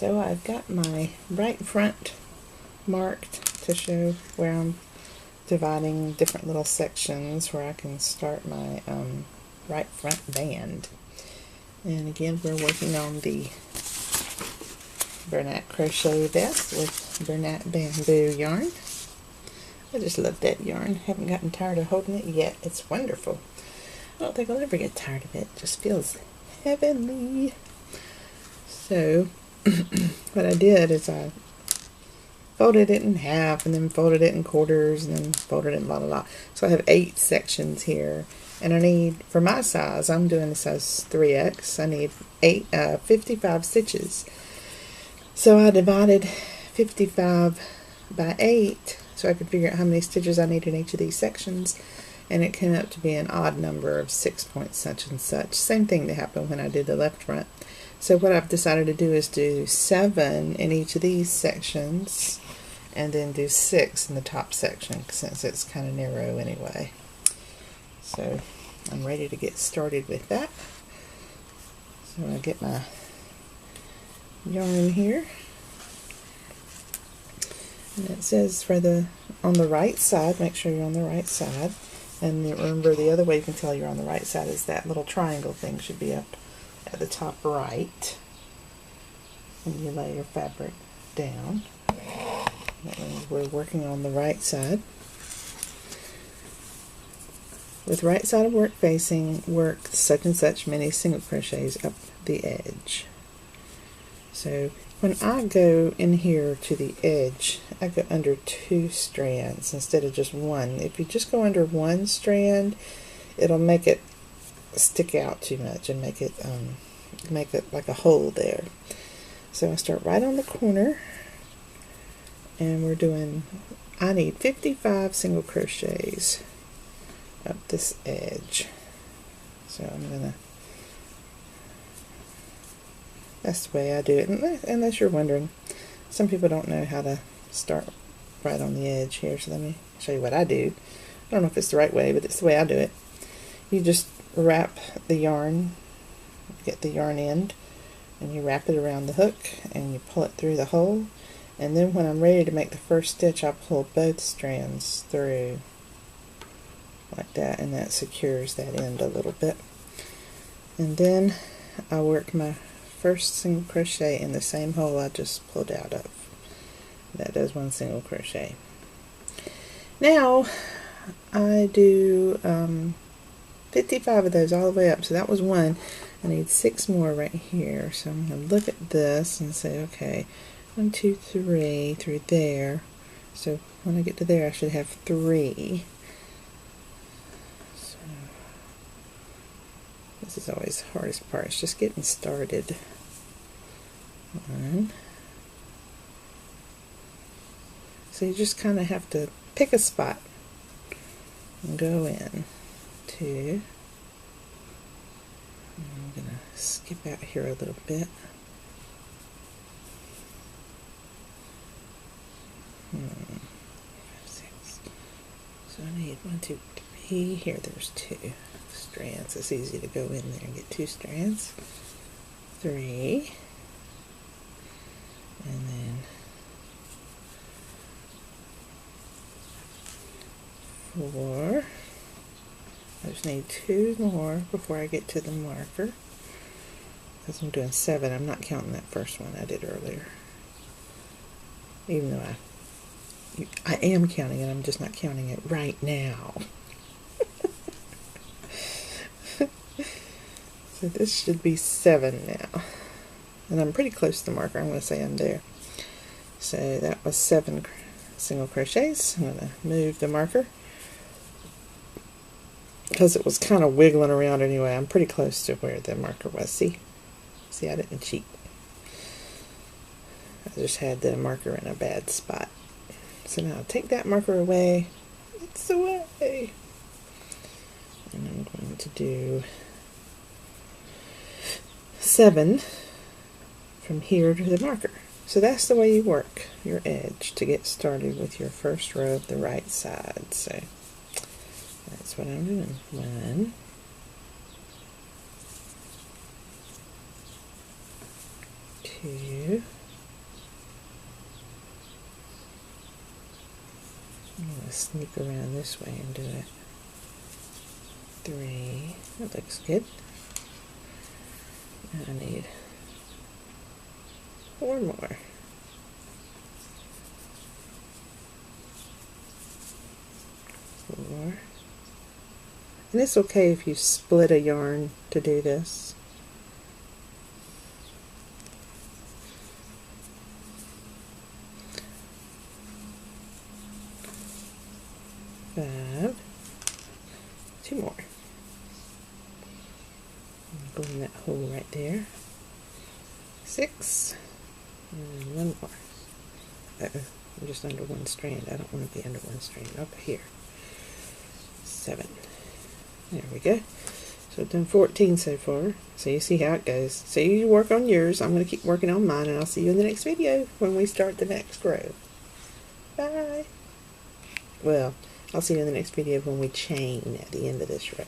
So I've got my right front marked to show where I'm dividing different little sections where I can start my right front band. And again, we're working on the Bernat crochet vest with Bernat bamboo yarn. I just love that yarn. Haven't gotten tired of holding it yet. It's wonderful. I don't think I'll ever get tired of it. It just feels heavenly. So what I did is I folded it in half and then folded it in quarters and then folded it in blah blah blah. So I have 8 sections here, and I need, for my size, I'm doing the size 3X, I need 55 stitches. So I divided 55 by 8 so I could figure out how many stitches I need in each of these sections, and it came up to be an odd number of 6 point such and such. Same thing that happened when I did the left front. So what I've decided to do is do 7 in each of these sections and then do 6 in the top section since it's kind of narrow anyway. So I'm ready to get started with that. So I get my yarn here, and it says on the right side, make sure you're on the right side, and remember the other way you can tell you're on the right side is that little triangle thing should be up at the top right, and you lay your fabric down. That means we're working on the right side. With right side of work facing, work such and such many single crochets up the edge. So when I go in here to the edge, I go under 2 strands instead of just 1. If you just go under 1 strand, it'll make it stick out too much and make it like a hole there. So I start right on the corner, and I need 55 single crochets up this edge. So that's the way I do it. Unless you're wondering, some people don't know how to start right on the edge here, so let me show you what I do. I don't know if it's the right way, but it's the way I do it. You just wrap the yarn, get the yarn end, and you wrap it around the hook and you pull it through the hole, and then when I'm ready to make the first stitch, I pull both strands through like that, and that secures that end a little bit. And then I work my first single crochet in the same hole I just pulled out of. That does 1 single crochet. Now I do 55 of those all the way up, so that was 1. I need 6 more right here, so I'm going to look at this and say, okay, 1, 2, 3 through there. So when I get to there, I should have 3. So this is always the hardest part. It's just getting started. 1. So you just kind of have to pick a spot and go in. 2. I'm going to skip out here a little bit. 5, 6. So I need 1, 2, 3. Here, there's 2 strands. It's easy to go in there and get 2 strands. 3. And then 4. I just need 2 more before I get to the marker, because I'm doing 7. I'm not counting that first one I did earlier, even though I am counting it. I'm just not counting it right now. So this should be 7 now, and I'm pretty close to the marker. I'm going to say I'm there. So that was 7 single crochets. I'm going to move the marker, because it was kind of wiggling around anyway. I'm pretty close to where the marker was. See, I didn't cheat. I just had the marker in a bad spot. So now I'll take that marker away. It's away. And I'm going to do 7 from here to the marker. So that's the way you work your edge to get started with your first row of the right side. So that's what I'm doing. 1, 2, sneak around this way and do it. 3. That looks good. I need 4 more. 4. And it's okay if you split a yarn to do this. 5. 2 more. Go in that hole right there. 6. And 1 more. I'm just under 1 strand. I don't want to be under 1 strand. Up here. 7. There we go. So I've done 14 so far. So you see how it goes. So you work on yours. I'm going to keep working on mine, and I'll see you in the next video when we start the next row. Bye. Well, I'll see you in the next video when we chain at the end of this row.